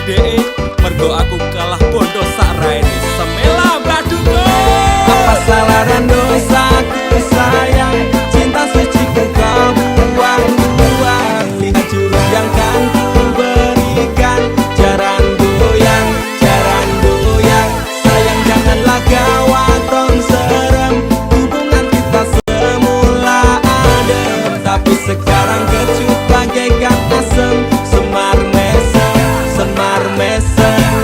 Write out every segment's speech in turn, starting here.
dee, mergo aku kalah bodoh sak raine. Semela baduko. Apa salah dan dosaku sayang, cinta suciku kau buang-buang. Lihat jurus yang kan ku berikan, jaran goyang, sayang janganlah gawat tong serem. Hubungan kita semula adem, tapi sekarang kecut bagaikan asem. Semar mesem,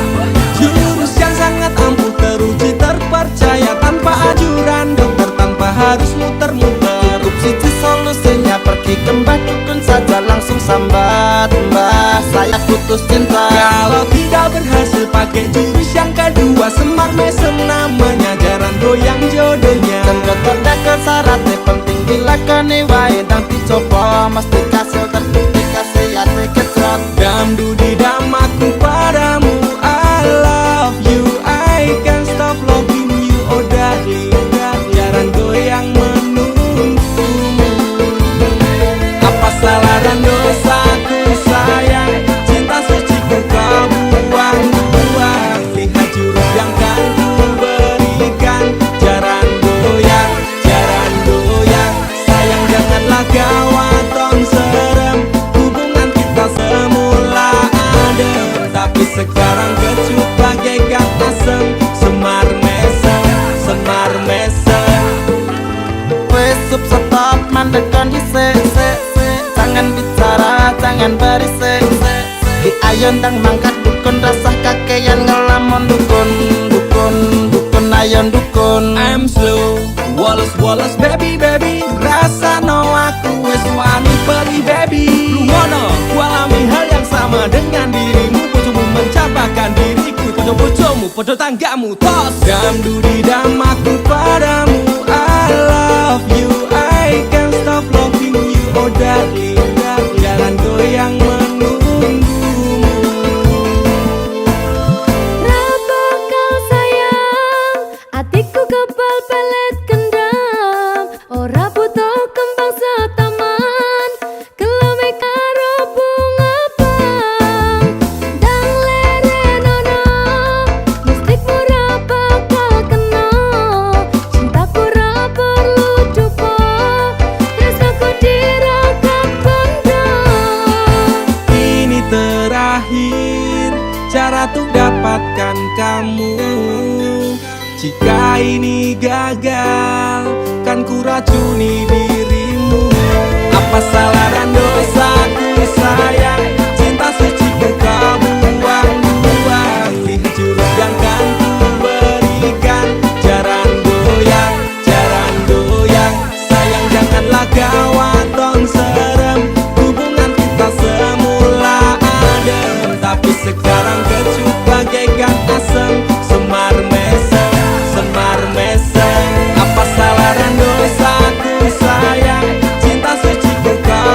jurus yang sangat ampuh teruji terpercaya, tanpa ajuran dokter, tanpa harus muter-muter. Cukup siji solusinya, pergi ke mbah dukun saja, langsung sambat, mbah saya putus cinta. Kalau tidak berhasil pakai jurus yang kedua, semar mesem namanya, jaran goyang jodohnya. Dan dokter dekel syaratnya penting dilakoni wae, dan dicoba mesti kasil terbukti kasih hati kecot. Dam dudi dam aku padamu, I love you, I can't stop loving you, oh darling. Jaran goyang menunggumu. Apa salah dan dosaku sayang, cinta suciku kau buang-buang. Lihat jurus yang kan ku berikan, jaran goyang, sayang janganlah gawat tong serem. Hubungan kita semula adem, tapi sekarang kecut bagaikan asem. Semar mesem. Wes stop mandekan di se. Jangan bicara, jangan berisik. Di ayon dang mangkat dukun, rasah kakean ngelamun dukun. Ayon dukun. I'm slow, Wallace baby, rasa no aku wes wani pergi baby. Lungono, ku alami hal yang sama dengan dirimu. Bojomu mencapakan diriku, bojo-bojomu, bojo tanggamu, tos. Dam dudi dam aku padamu, I love you, I can't stop loving you, oh darling. Jalan goyang menunggumu. Rapa kau sayang, hatiku kebal pelet kendam. Ora butuh kembang setaman, kelome karo bunga pang. Dang lerenono, mistikmu ra bakal kena. Cintaku ra perlu dupo, tresnaku dirakat bondo. Ini terakhir cara untuk dapatkan kamu. Jika ini gagal, kan ku racuni dirimu. Apa salah dan dosaku sayang, cinta suciku kau buang-buang. Lihat jurus yang kan ku berikan, jaran goyang, sayang janganlah gawat tong serem. Hubungan kita semula adem, tapi sekarang kecut bagaikan asem. Semar mesem. Apa salah dan dosaku sayang, cinta suciku kau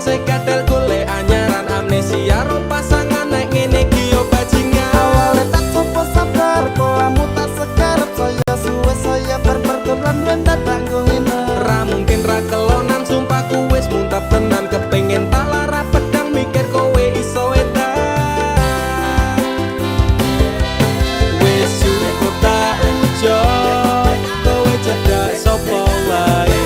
sing kadal golek anyaran amnesia ro pasangan nek ngene iki yo bajingan. Awalnya tak coba sabar, kamu tak sekarep saya suwe saya berperkelan mendat tanggung ini. Ra mungkin ra kelonan sumpah ku wis muntap tenan kepengin tak lara pedang mikir kowe iso edan. Wis cukup tak ujo kowe cedak sapa wae.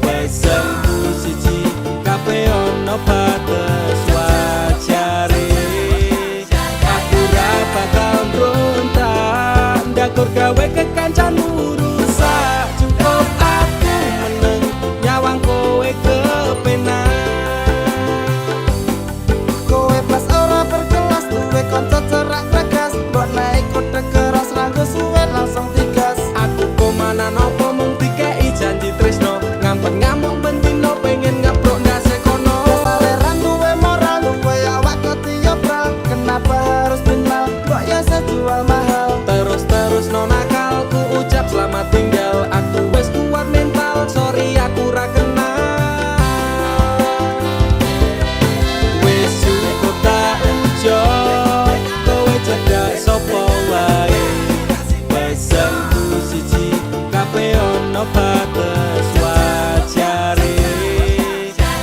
Pesenku siji kabeh ono batas wajare. Aku ra bakal mbrontak ndakur gawe kekancanmu rusak. Cukup aku meneng nyawang kowe kepenak. Kowe pas ora berkelas duwe kanca cerak ragas, mbok naik kode keras ranggo suwe langsung digas. Aku komanan opo mung dikei janji tresno, ngampet ngamuk bentino pengen ngeprok ndase kono. Saleran duwe moral duwe awak ketiobral, kenapa harus binal kok ya sejual mahal. Terus no nakal ku ucap selamat tinggal. Aku wis kuat mental, sorry aku ra kenal. Wis cukup tak ujo kowe cedak sapa wae. Pesenku siji kabeh ono batas wajare.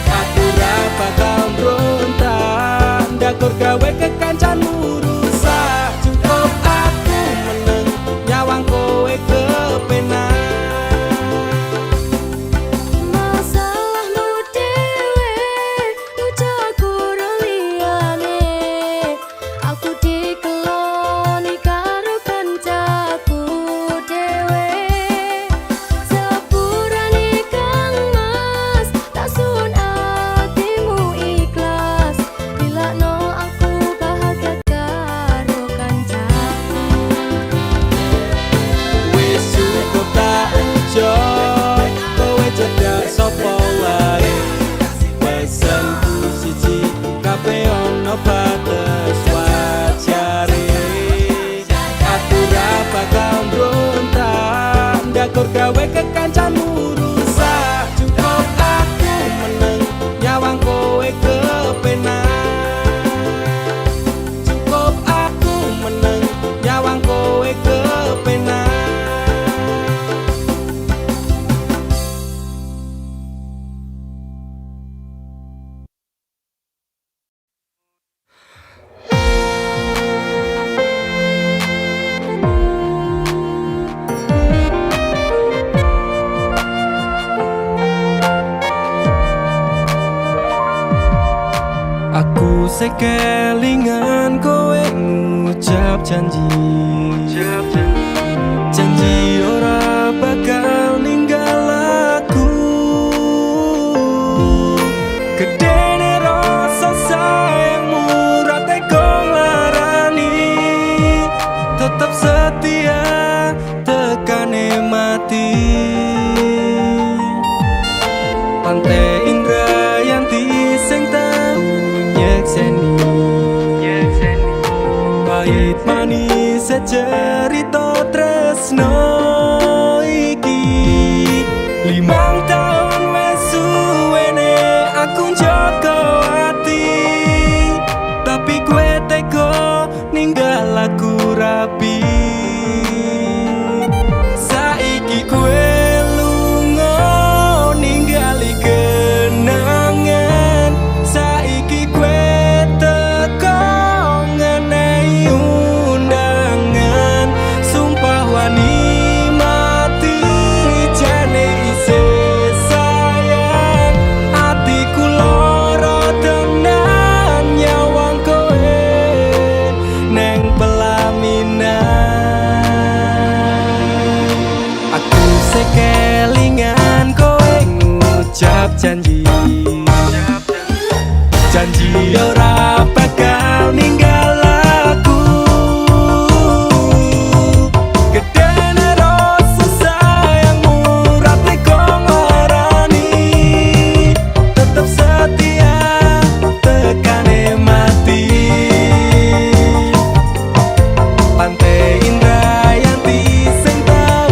Aku ra bakal mbrontak ndakur gawe kekancanmu rusak. Cukup aku meneng nyawang kowe kepenak. Masalahmu dewe, ujaku liyane. Aku dikeloni karo kancaku dewe. Sepurane Kang Mas, tak sun atimu ikhlas. Dilakno aku bahagia karo kancaku. Wis cukup tak ujo kowe cedak sapa wae. Pesenku siji kabeh ono batas wajare. Aku ra bakal mbrontak ndakur gawe kekancanmu rusak. Cukup aku meneng nyawang kowe kepenak. Cukup aku meneng nyawang kowe kepenak. Aku sekelingan kowe ngucap janji. Janji ora bakal ninggal aku. Gedene rasa sayangmu ra tega nglarani. Tetap setia tekane mati. Pantai Indrayanti sing tau nyekseni. Pahit manis secerita tresno iki. 5 tahun wes suwene aku njaga ati. Tapi kowe tega ninggal aku rapi. Saiki kowe lunga ningali kenangan. Saiki kowe teko ngenehi undangan. Sumpah wani mati jane isih sayang. Atiku lara tenan nyawang kowe neng pelaminan. Aku sekelingan kowe ngucap janji. Janji ora bakal ninggal aku. Gedene rasa sayangmu ra tega nglarani. Tetep setia tekane mati. Pantai Indrayanti sing tau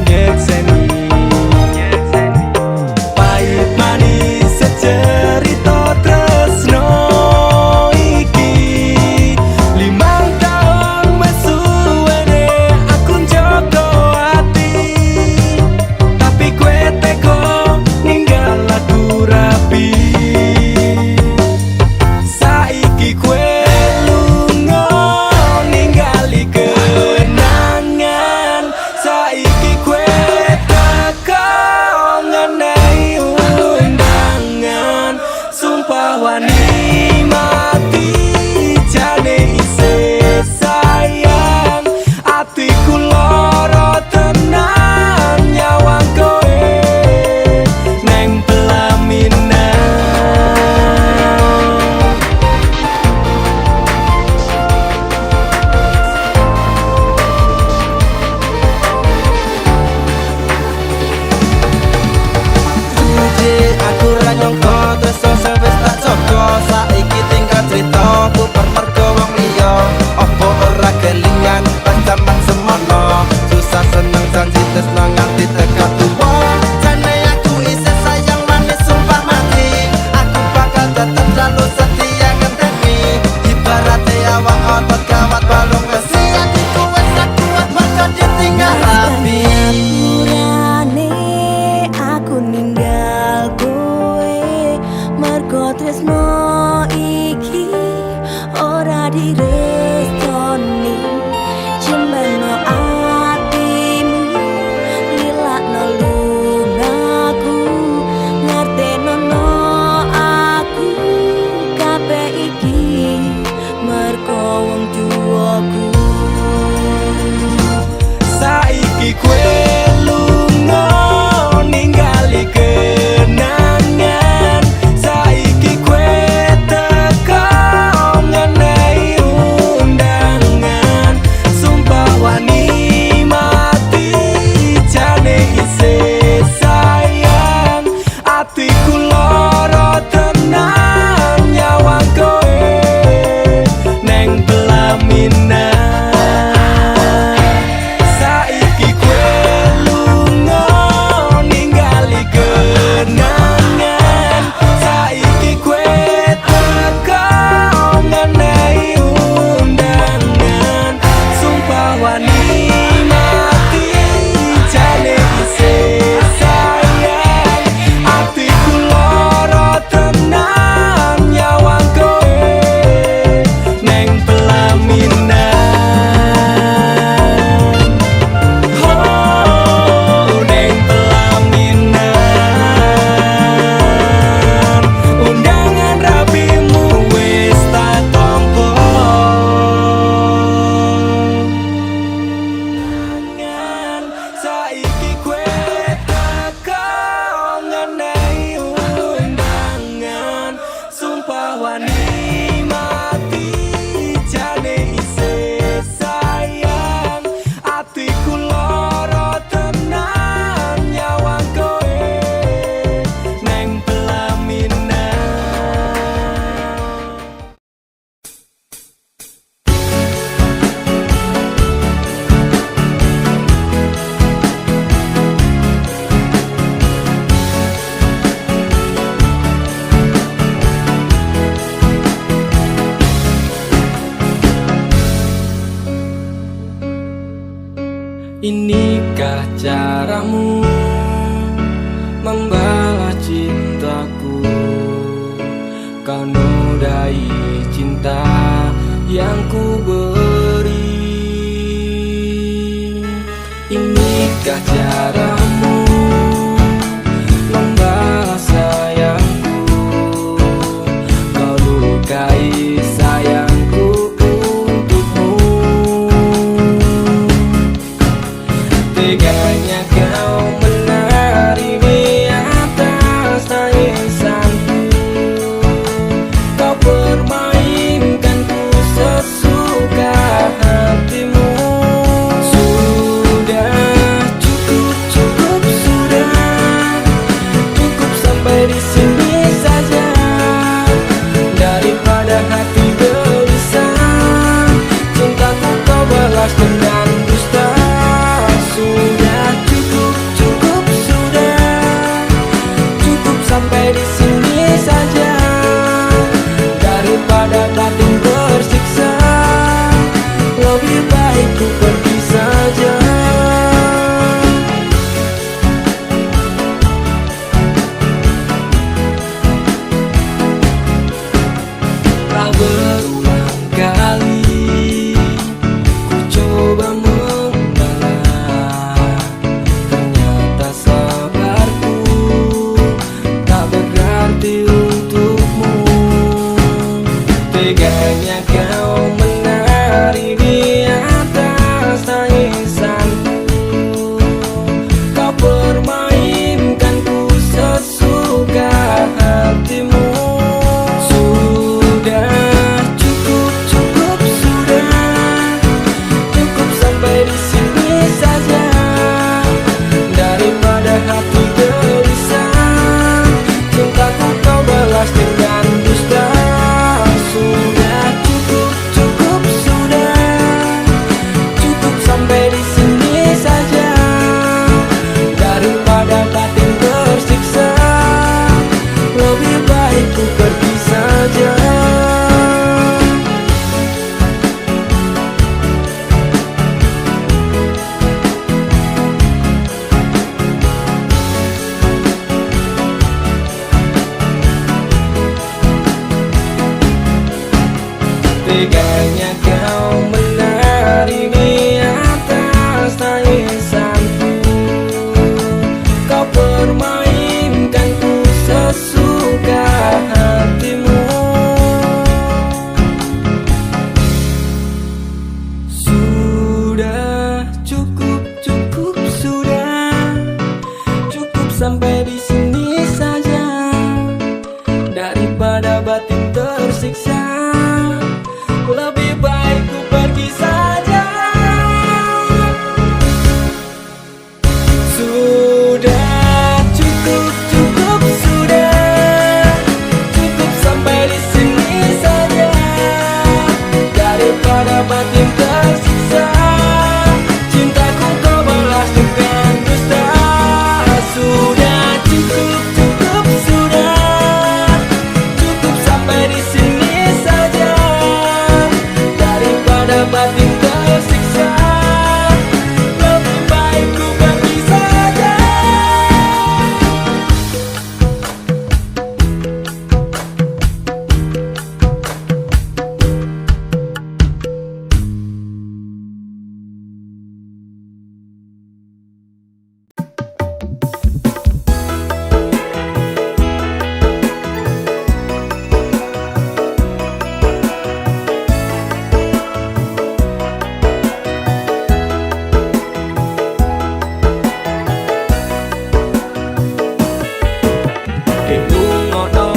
nyekseni. Pahit manis secerita wani mati jane isih sayang atiku lara tenan nyawang kowe neng pelaminan. Aku ra nyangka tresno sing wis tak jaga saiki tinggal crita bubar mergo wong liya apa ora kelingan pas jaman semono susah seneng janji tresno nganti tekan tuwa jane aku isih sayang manis sumpah mati aku bakal tetep selalu setia ngenteni ibarate awak otot kawat balung besi atiku wis tak kuat mergo ditinggal rapi. Aku ninggal kowe mergo tresno iki ora direstoni jembeno atimu lilakno lungaku ngertenono aku kabeh iki mergo wong tuaku Saiki kowe lunga ningali kenangan saiki kowe teko ngenehi undangan sumpah wani mati jane isih sayang atiku lara tenan nyawang kowe neng pelaminan. Wani mati jane isih sayang atiku lara tenan nyawang kowe neng pelaminan. Inikah caramu membalas cintaku? Kau nodai cinta yang ku beri. Inikah caramu membalas sayangku? Kau lukai sayangku untukmu. Teganya kau menari di atas tangisanku. Kau permainkanku sesuka hatimu. Sudah cukup, cukup sudah. Cukup sampai di sini saja. Daripada hati Teganya kau menari di atas tangisanku, kau permainkanku sesuka hatimu. Sudah cukup, cukup sudah, cukup sampai di sini saja. Daripada batin tersiksa, lebih baik ku pergi saja. Sudah cukup, cukup sudah, cukup sampai di sini saja. Daripada batin tersiksa, cintaku kau balas dengan dusta. Sudah cukup, cukup sudah, cukup sampai di sini saja. Daripada batin tersiksa, lebih baik ku pergi saja. Dinungono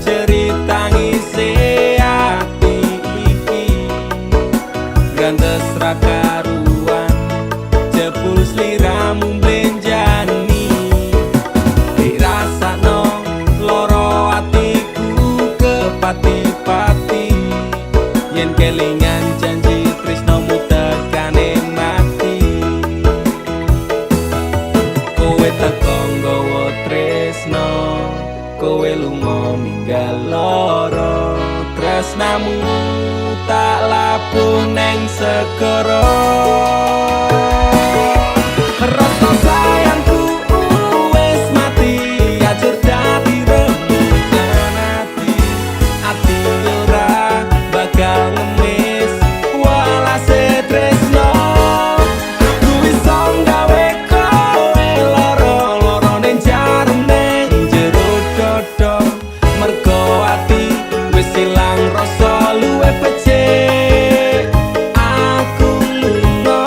cerita ngisi ati iki, grandes ra karuan, jebul sliramu mlenjani. Dirasakno loro atiku kepati-pati, yen kelingan janji tresnomu tekane mati. Kowe teko nggawa tresno, kowe lunga ninggal loro, tresnamu tak labuh neng segara. Rasa sayangku wis mati, ajur dadi rembugan ati. Ati ora bakal ngemis walase tresno. Aku iso gawe kowe loro-loro ning jarum ning jero dodo. Mergo ati wis ilang rasa luwih becik. Aku lunga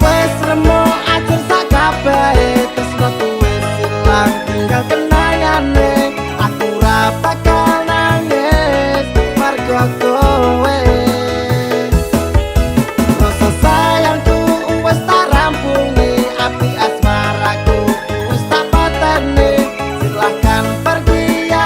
wis remo ajur sak kabehe, tresnoku wis ilang tinggal kenangane. Aku ora bakal nangis mergo kowe. Rasa sayangku wis tak rampungi, api asmaraku wis tak pateni. Silahkan pergi ya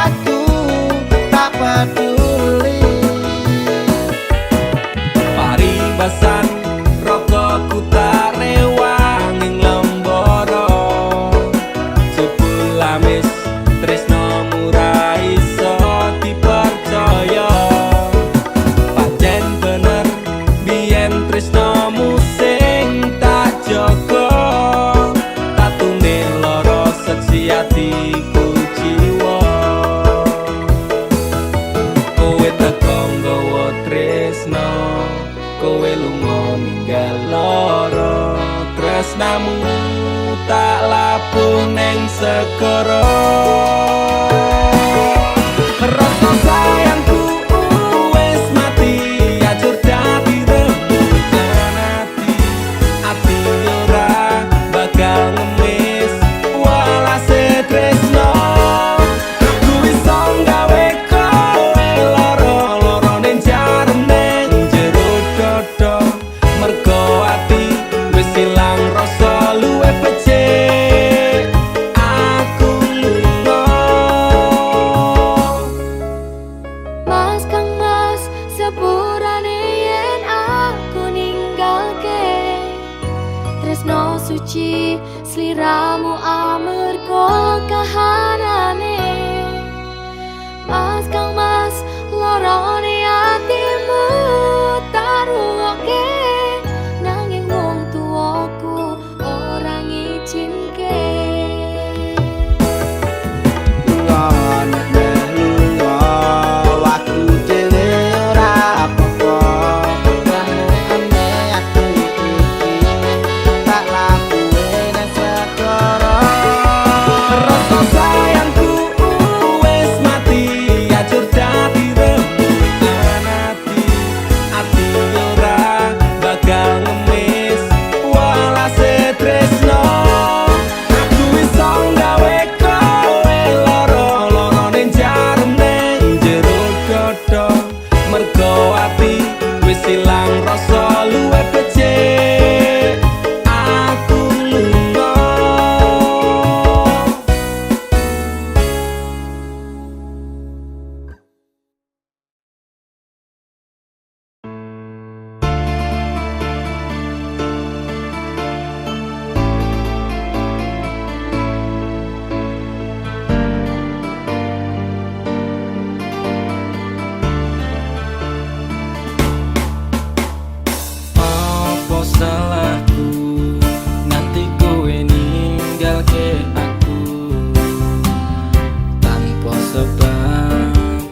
sebab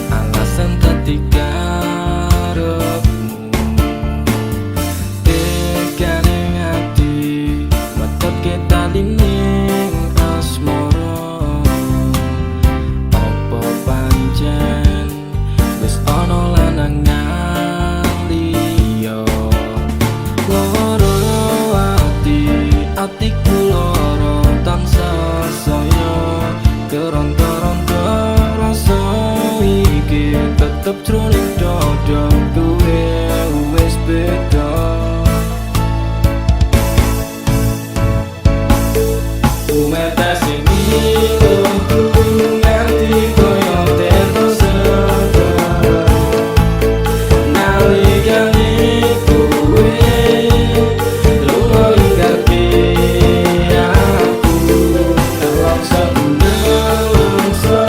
alasan dadi karepmu. Tekane ati metot kita lining asmara. Apa pancen wis ana lanangan liya. Loro atiku loro tansah saya keronta-ronta rasa iki tetep jroning dada kowe wis beda. Umetes ini lungku nganti koyo tersedak nalikane kowe lunga ingkati aku nelongso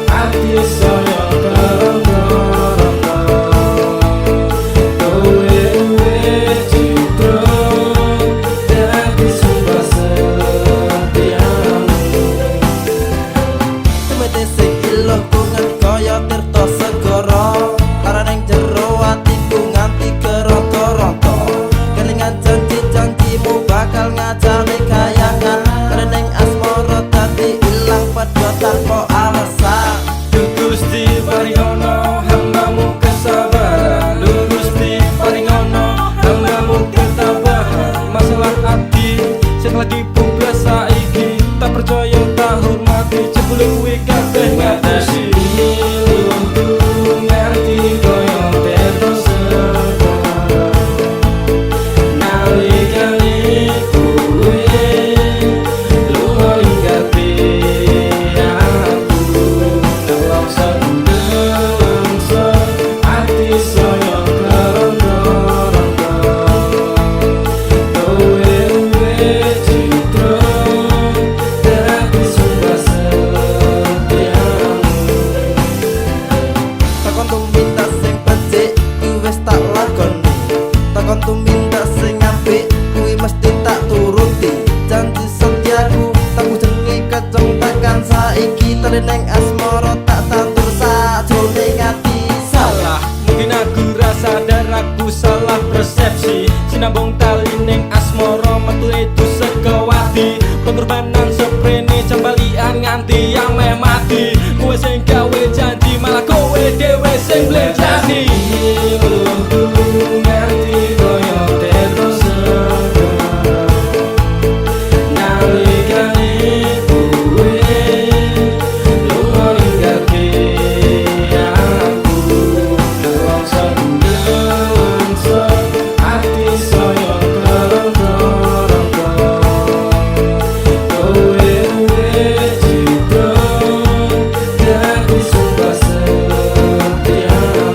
ati saya keronta-ronta kowe wis citra dadi sumpah setiamu. Tumete sing iloh ku nganti kaya tirta segara larane jero atiku nganti keronta-ronta. Kelingan janji-janjimu bakal ngajari kayangan karena asmara dadi ilang padha tanpa alasan. Gusti paringono hambamu kesabaran, Gusti paringono hambamu ketabahan. Masalah ati sing lagi buka saiki tak percaya tak hormati jebule kuwi kabeh ngatasi lungku nganti koyo tersedak nalikane kowe lunga ingkati aku nelongso ati saya keronta-ronta kowe wis citra dadi sumpah setiamu. Takon tuminta sing becik kuwi wis tak lakoni. Takon tuminta sing apik kuwi mesti tak turuti. Janji setiaku tak jenenge keceng tekan saiki teleneng asmara tak tantur sajroning ati. Salah, mungkin aku rasa dan aku salah persepsi. Sinambung tali ning asmara metu itu sekewati. Pengorbanan seprene jambalian nganti yang meh mati. Kowe sing gawe janji malah kowe dhewe sing blenjani. Nganti koyo tersedak nalikane kowe lunga ingkati aku nelongso ati saya keronta-ronta kowe wis citra dadi sumpah setiamu.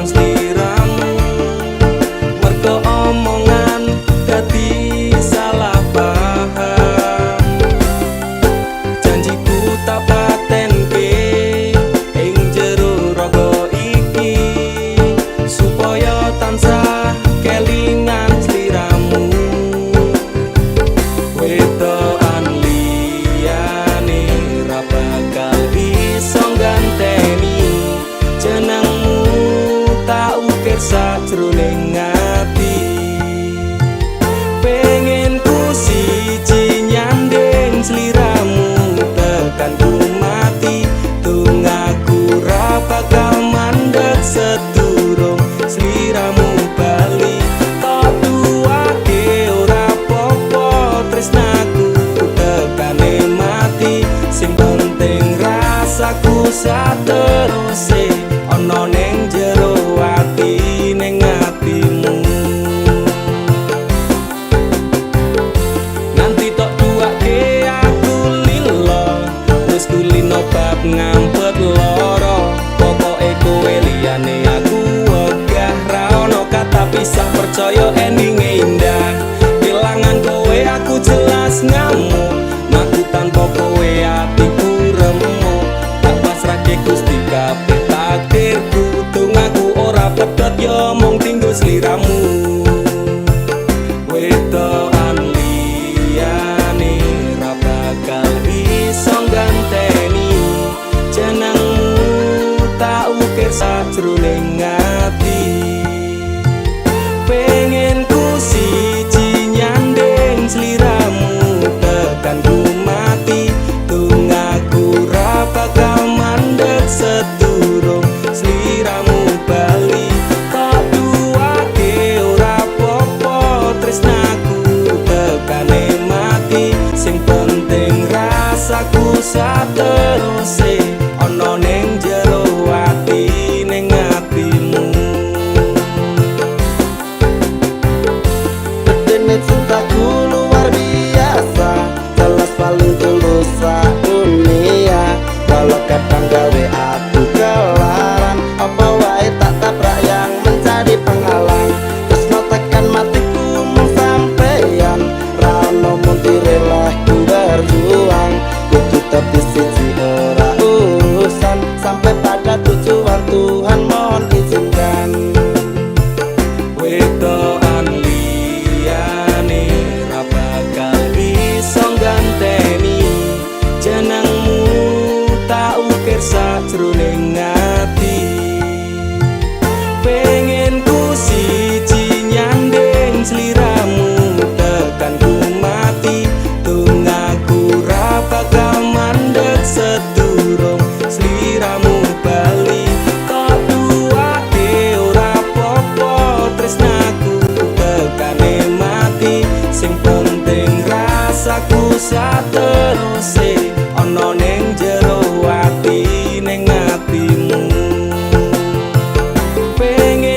marang sliramu. Mergo omongan dadi salah paham. Janjiku tak patenke ing jero raga iki, supaya tansah kelingan sliramu. Wedokan liyane ra bakal iso ganteni jenengmu, tak ukir sajroning ati. Pengen ku siji nyanding sliramu tekan ku mati. Tunggaku ra bakal mandeg sedurung sliramu bali. Tok duwake ora popo tresnaku tekane mati. Sing penting rasaku sateruse ana ning jero ati, ning atimu. Nanti tok duwake aku lilo, wis kulino bab ngampet loro. Pokoke kowe liyane aku wegah, ra ono kata pisah, percaya endinge indah. Kelangan kowe aku jelas ngamuk, aku tanpa kowe atiku remuk. Tak pasrahke Gusti kabeh takdirku, tunggaku ora pedhot yo mung tinggo sliramu. Wedokan liyane ra bakal iso ganteni jenengmu, tak ukir sajroning ati. Pengen ku siji nyanding sliramu tekan ku mati. Tunggaku ra bakal mandeg sedurung sliramu bali. Tak duwake ora popo tresnaku tekane mati. Sing penting rasaku sateruse ana ning jero ati, ning atimu. Gedene cintaku luar biasa, jelas paling tulus dunia. Walau kadang gawe aku kelaran, apa wae tak tabrak yang menjadi penghalang. Tresno tekan matiku mung sampeyan, ra ono mundire lah ku berjuang. Kudu tapi siji ora urusan, sampai pada tujuan Tuhan mohon izinkan. Wedokan liyane ra bakal iso ganteni jenengmu, tak ukir sajroning ati. Pengen ku siji nyanding sliramu tekan ku mati. Tunggaku ra bakal mandeg sedurung sliramu bali. Tok duwake ora popo tresnaku tekane mati. Sing penting rasaku sateruse ana ning jero ati, ning atimu. Pengen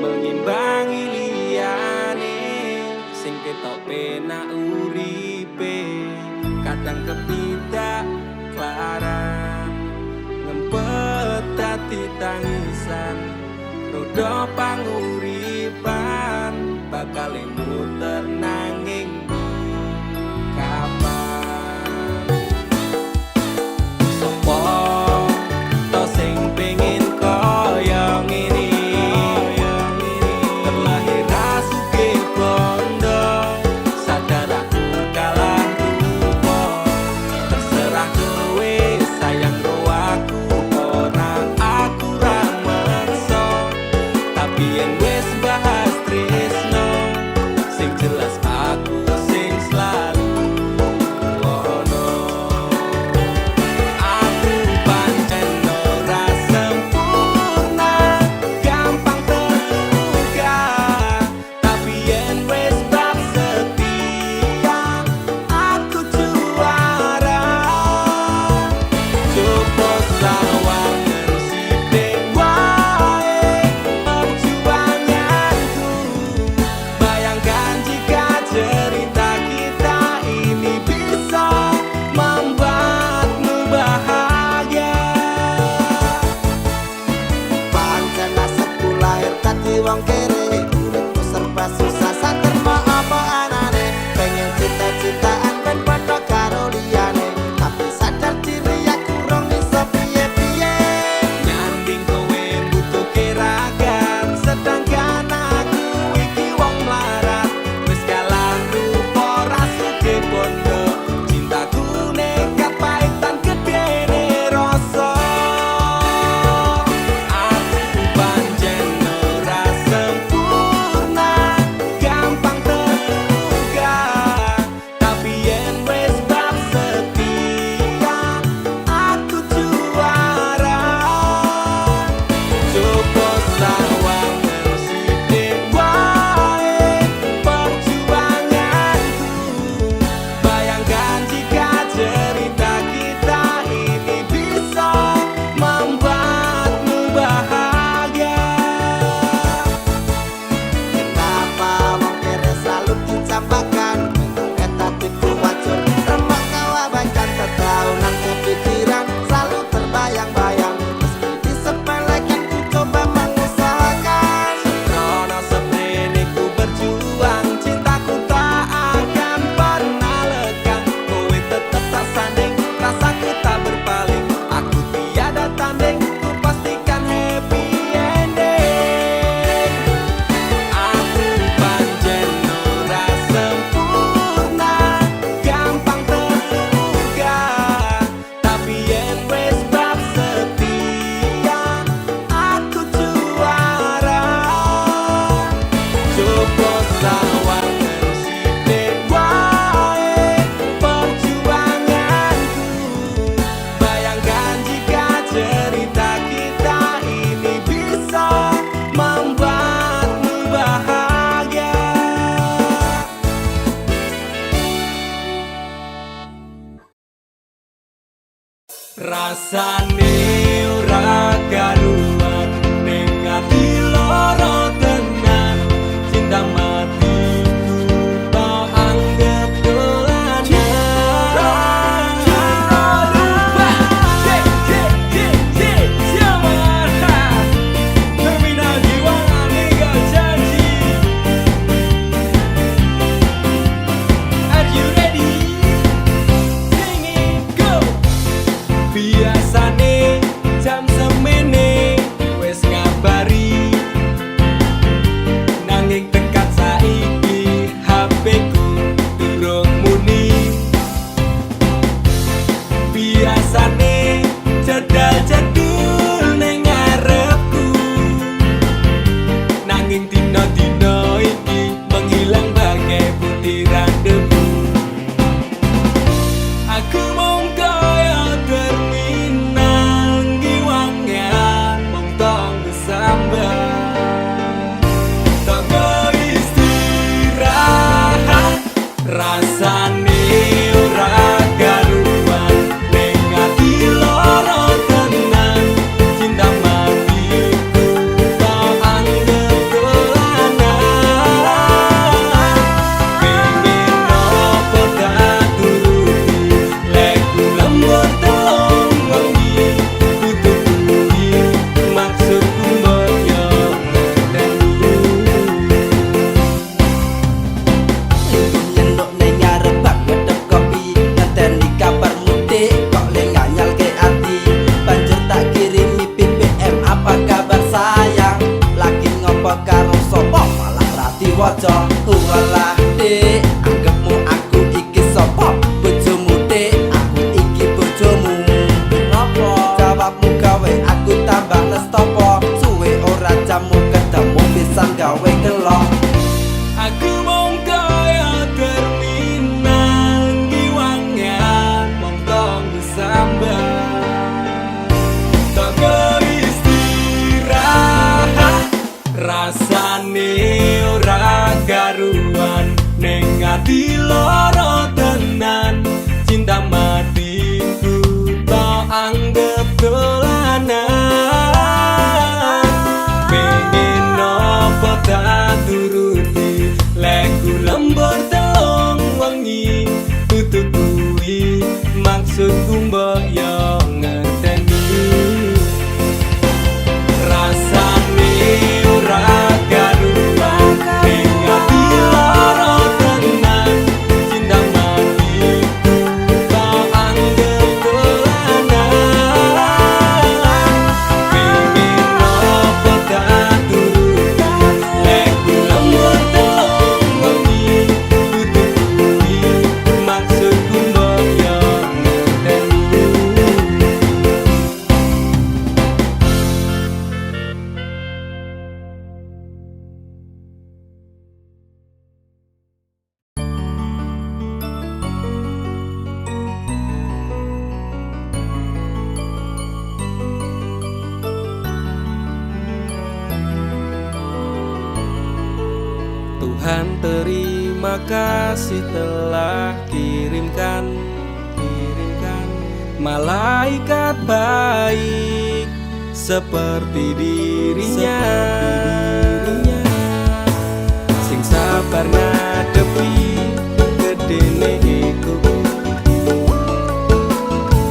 mengimbangi liyane sing ketok penak uripe kadang kepidak klaran ngempet dadi tangisan roda panguripan bakal muter nanging kapan sopo to sing pengen kaya ngene terlahir sugih bondo sadar aku kalah rupa terserah kowe sayang ro aku ora aku ra meksa tapi yen wis bahas tresno sing jelas aku sing selalu ono aku pancen ora sempurna gampang terluka tapi yen wis bab setia aku juara coba sawangan sithik wae perjuanganku bayangkan jika cerita kita ini bisa membuatmu bahagia Pancen nasibku lahir dadi wong kere uripku serba susah saterma apa anane pengen cita-citaan ben padha karo liyane tapi sadar diri aku rong iso piye-piye nyanding kowe butuh keragan sedangkan aku iki wong melarat wis kalah rupa rasuke bondo cintaku nekat paitan gedene rasa aku pancen ora sempurna gampang terluka tapi yen wis bab setia aku juara coba sawangan sithik wae perjuanganku bayangkan jika cerita kita ini bisa membuatmu bahagia kenapa wong kere selalu dicampakan etatiku wajur remak kawabankan tertaunan kepikiran selalu terbayang-bayang meski disepelekan ku coba mengusahakan Rono seprene ku berjuang cintaku tak akan pernah lekang kowe tetep tak sanding rasaku tak berpaling aku tiada tanding ku pastikan happy ending aku pancen ora sempurna gampang terluka tapi yen wis bab setia aku juara coba sawangan sithik wae perjuanganku bayangkan jika cerita kita ini bisa membuatmu bahagia rasane ora karuan ning ati loro tenan cinta matiku tak anggap dolanan terminal jiwa meninggal janji are you ready sing it go biasane poco. Walah dek, anggapmu aku iki sopo? Bojomu dek, aku iki bojomu. Ngopo? Jawabmu gawe aku tambah nestopo. Suwe ora jamu ketemu pisan gawe kelok. Aku mong kaya terminal Giwangan mong tong sambat tak beristirahat. Rasane ora karuan ning ati loro tenan. Cinta matiku tak anggap dolanan. Pengen nopo tak turuti leku lembur telung wengi. Tutu kuwi maksudku mbok yo ngerteni. Rasane ora karuan ning ati lara tenan. Cinta matiku tak anggap dolanan. Pengen nopo tak turuti leku lembur telung wengi. Tutu kuwi maksudku mbok yo ngerteni. Tuhan terima kasih telah kirimkan malaikat baik seperti dirinya, sing sabar ngadepi gedene iku,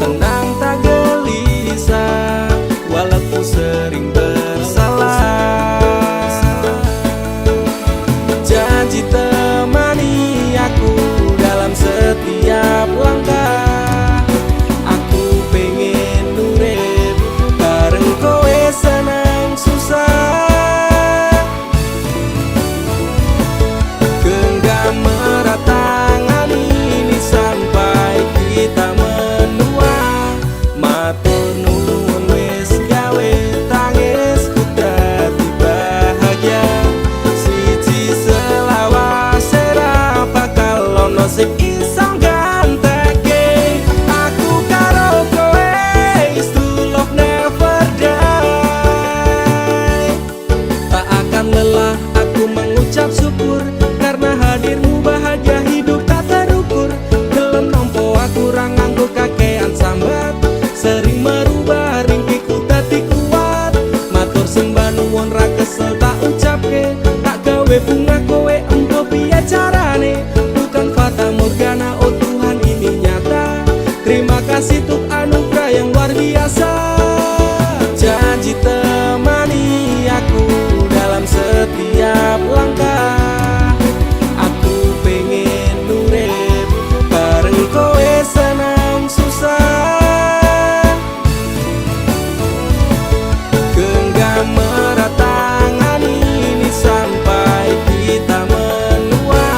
tenang tak gelisah walaupun sering bersalah. Janji temani aku dalam setiap langkah. Aku pengen urip bareng kowe senang susah. Genggam erat tangan ini sampai kita menua. Matur nuwun wis gawe tangisku dadi bahagia. Sing iso ganteke aku karo kowe is to love never die. Tak akan lelah aku mengucap syukur karena hadirmu bahagia hidup tak terukur. Gelem nampa aku ra nganggo kakean sambat, sering merubah ringkiku dadi kuat. Matur sembah nuwun ra kesel tak ucapke, tak gawe bunga kowe engko piye carane. Fata Morgana, oh Tuhan ini nyata. Terima kasih untuk anugerah yang luar biasa. Janji temani aku dalam setiap langkah. Aku pengen urip bareng kowe senang susah. Genggam erat tangan ini sampai kita menua.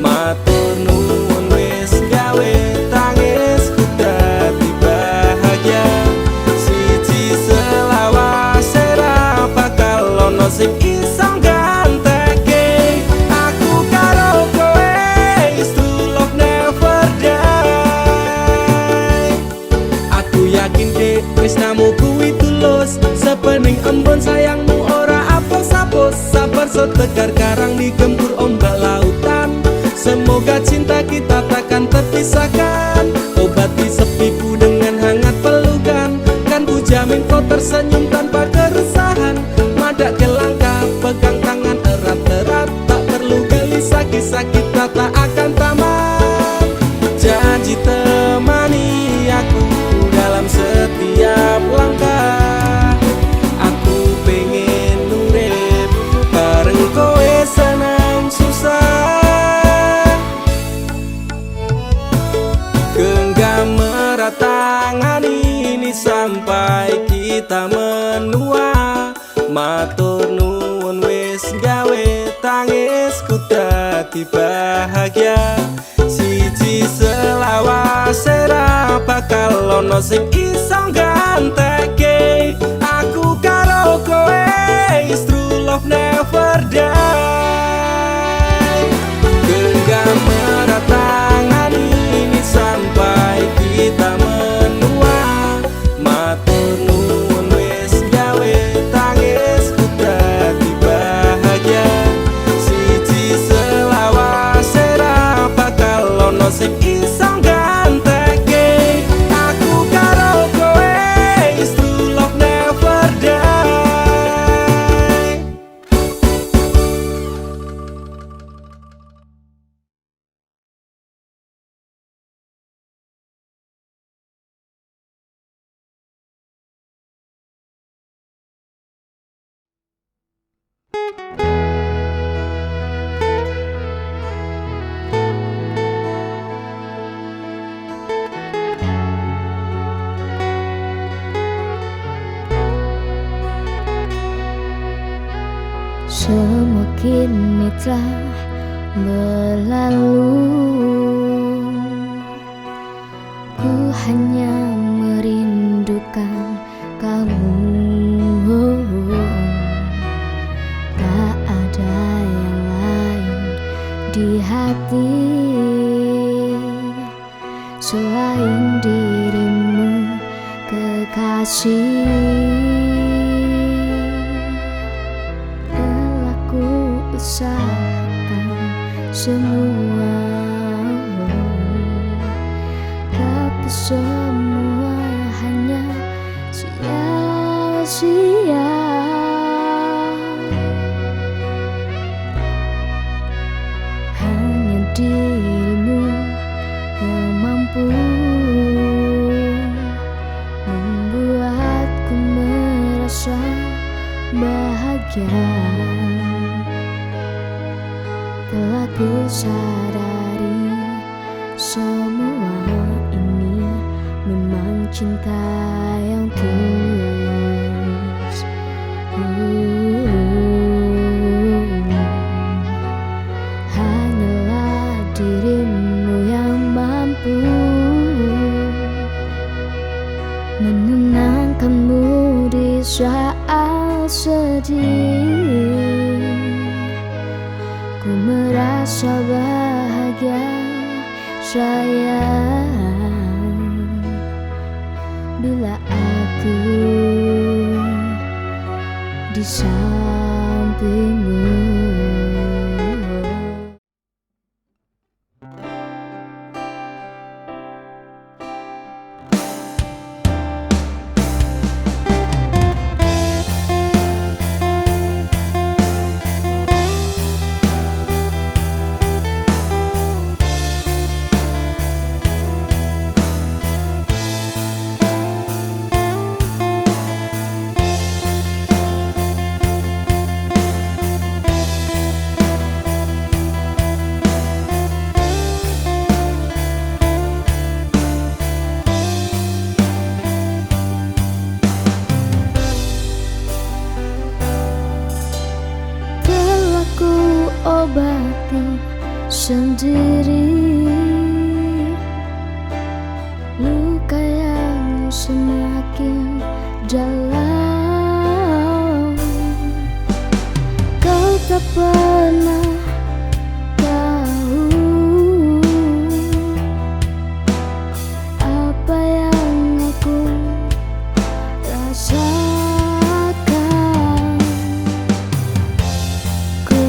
Matur nuwun wis gawe tangisku dadi bahagia. Siji selawase ra bakal ono sing iso ganteke aku karo kowe is to love never die. Aku yakin dek tresnamu kuwi tulus, sepening embun sayangmu ora apos-apos. Sabar so tegar karang digempur ombak lautan. Semoga cinta kita takkan terpisahkan. Obati sepiku dengan hangat pelukan. Kan ku jamin kau tersenyum tanpa keresahan. Madak ke langkah pegang tangan erat-erat. Tak perlu gelisah kisah kita tak akan tamat. Janji temani aku dalam setiap langkah. Aku pengen urip bareng kowe senang susah. Genggam erat tangan ini sampai kita menua. Matur nuwun wis gawe tangisku dadi bahagia. Siji selawase ra bakal ono sing iso gantekake aku karo kowe. Is true love never die. Genggam erat tangan ini sampai kita menua. Matur nuwun wis gawe tangisku dadi bahagia. Siji selawase ra bakal ono sing iso gantekake aku karo kowe. Is true love never die. Semua kini telah berlalu. Ku hanya merindukan kamu. Tak ada yang lain di hati selain dirimu, kekasih. Usahakan semua, tapi semua hanya sia-sia. Hanya dirimu yang mampu membuatku merasa bahagia. Telah ku sadari semua ini memang cinta yang tulus. Hanyalah dirimu yang mampu menenangkanmu di saat sedih. Ku merasa bahagia sayang bila aku di sampingmu. Obati sendiri luka yang semakin dalam. Kau tak pernah tahu apa yang aku rasakan. Ku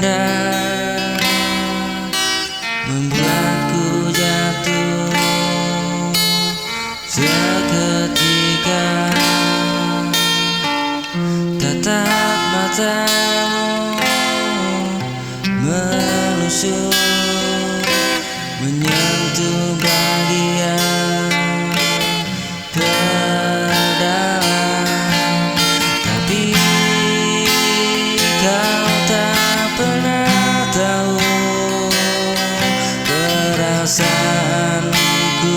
indah membuatku jatuh seketika. Tatap matamu menusuk, menyentuh bagian terdalam. Tapi kau tak pernah tahu perasaanku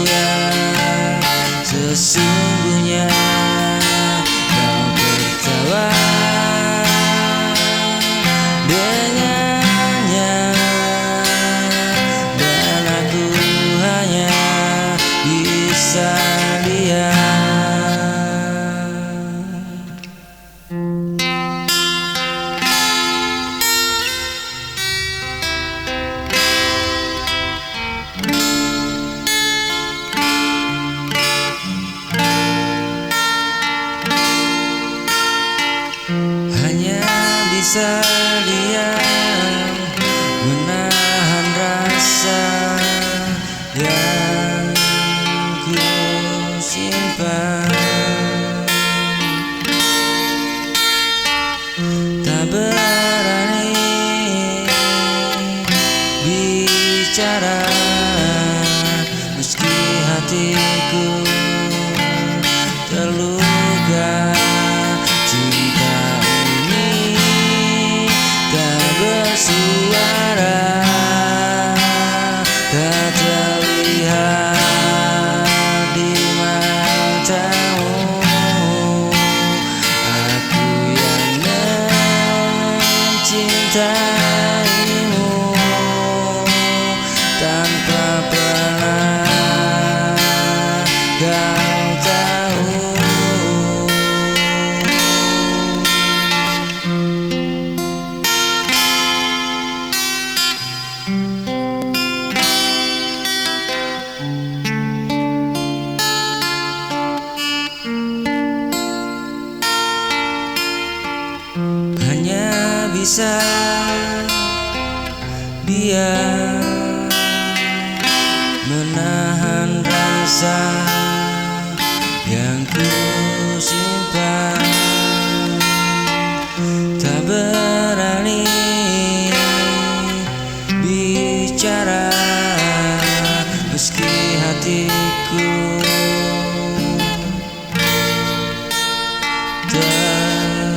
yang sesungguhnya. Kau tertawa dengannya, dan aku hanya bisa diam. Hanya bisa diam, menahan rasa yang ku simpan. Tak berani bicara meski hatiku terluka. Cinta ini tak bersuara, tak terlihat di matamu. Aku yang mencintaimu tanpa pernah kau tahu. Hanya bisa diam, menahan rasa yang ku simpan. Tak berani bicara meski hatiku terluka.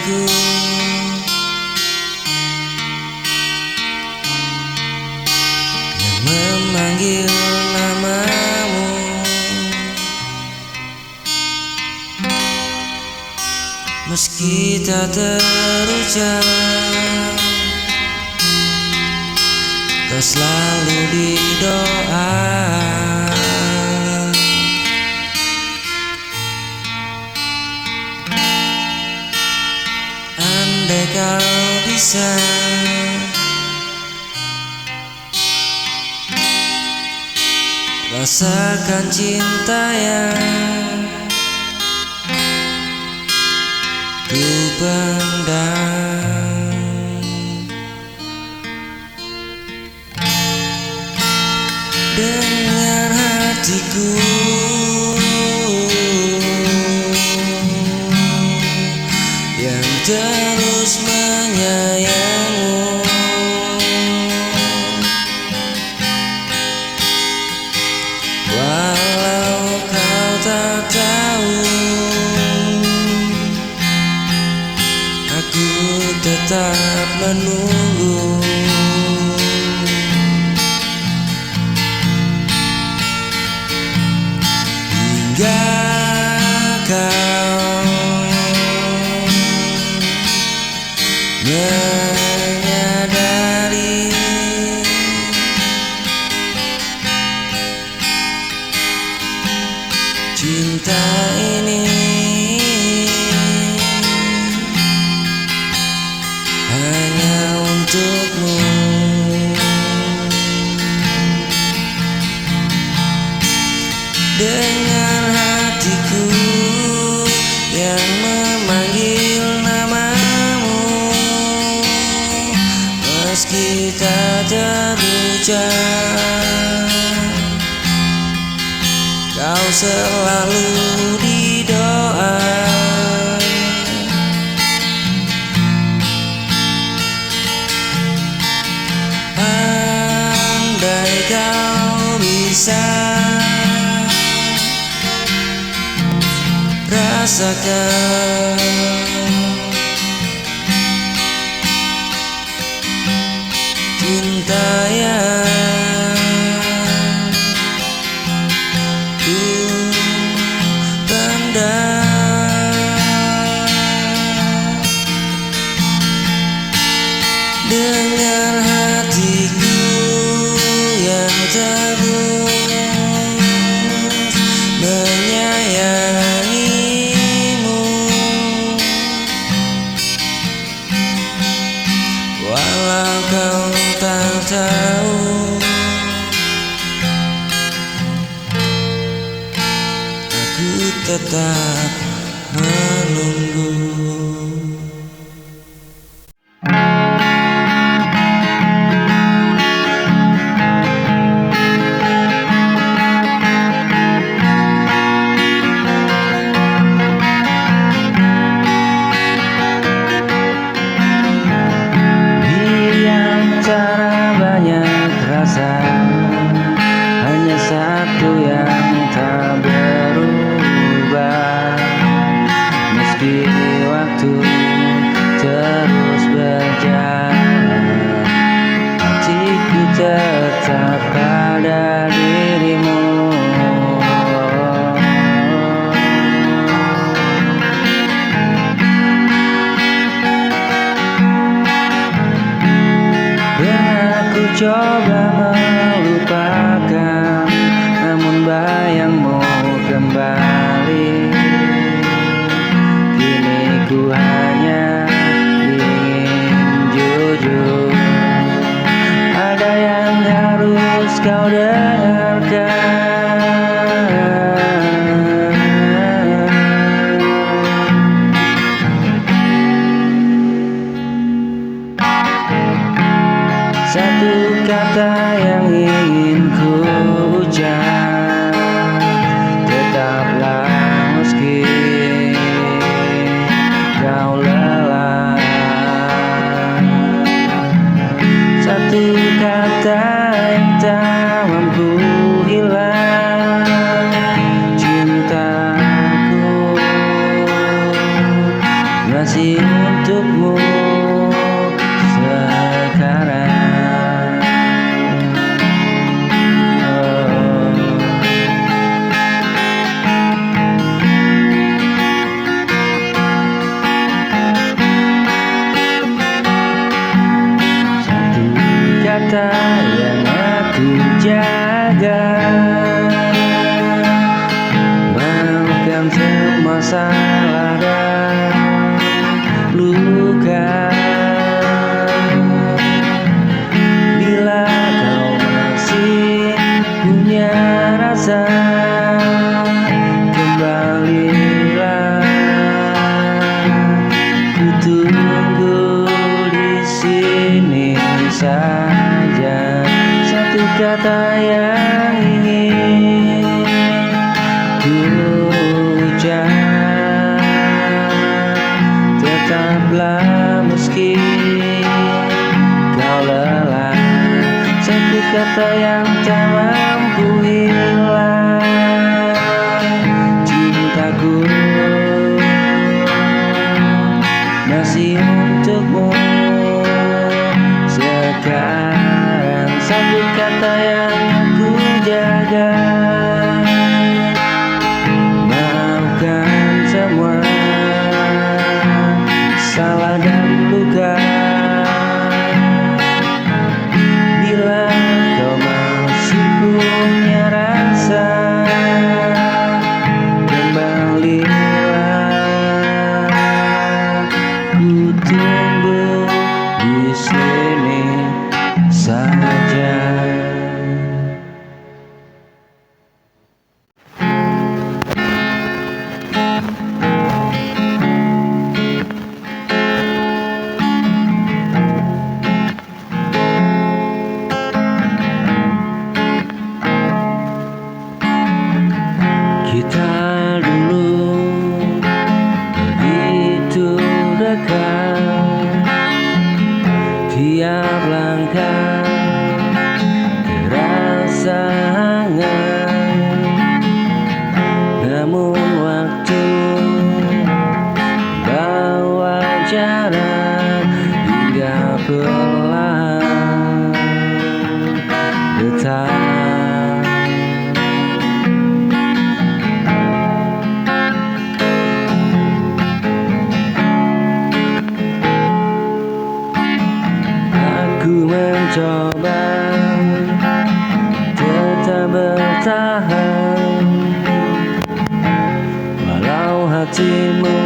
hatiku. Yang memanggil namamu, meski tak terucap, kau selalu di doa. Andai kau bisa rasakan cinta yang ku pendam, dengar hatiku yang terus menyayangmu. Walau kau tak tahu, aku tetap menunggu. Hingga kau menyadari cinta ini hanya untukmu. Dengar hatiku yang memanggil namamu, meski tak terucap, kau selalu di doa. Andai kau bisa rasakan cinta yang ku pendam, dengar hatiku yang terus menyayangimu. Walau kau tak tahu, aku tetap menunggu. Cara banyak rasa, hanya satu yang tak berubah. Meski Kita dulu begitu dekat, tiap langkah terasa hangat. Namun waktu bawa jarak hingga perlahan detak. Aku mencoba tetap bertahan, walau hatimu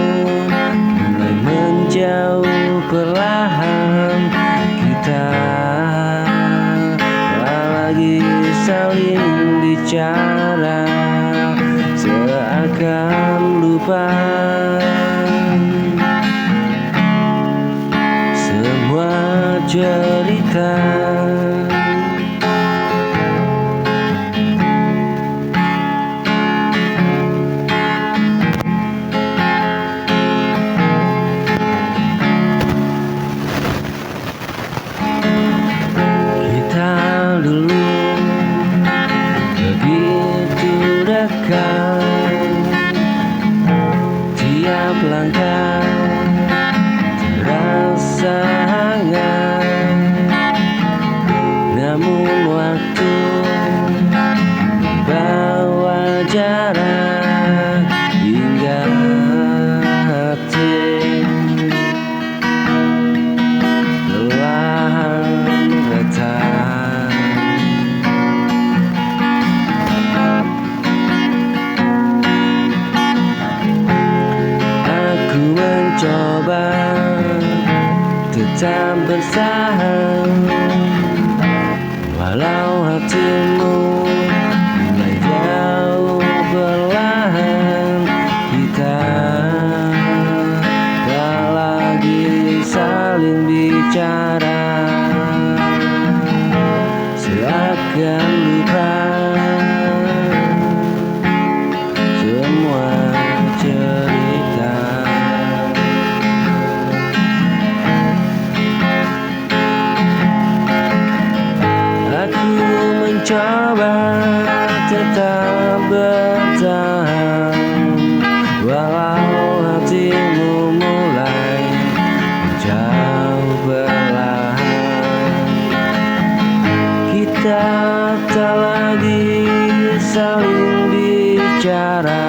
mulai menjauh perlahan. Kita tak lagi saling bicara, seakan lupa semua cerita. Kita dulu begitu dekat, tiap langkah terasa hangat. Namun waktu bawa jarak hingga hati perlahan retak. Aku mencoba tetap bertahan, walau hatimu mulai jauh perlahan. Kita tak lagi saling bicara, seakan lupa semua cerita. Aku mencoba tetap bertahan, walau hatimu mulai jauh perlahan. Kita tak lagi saling bicara,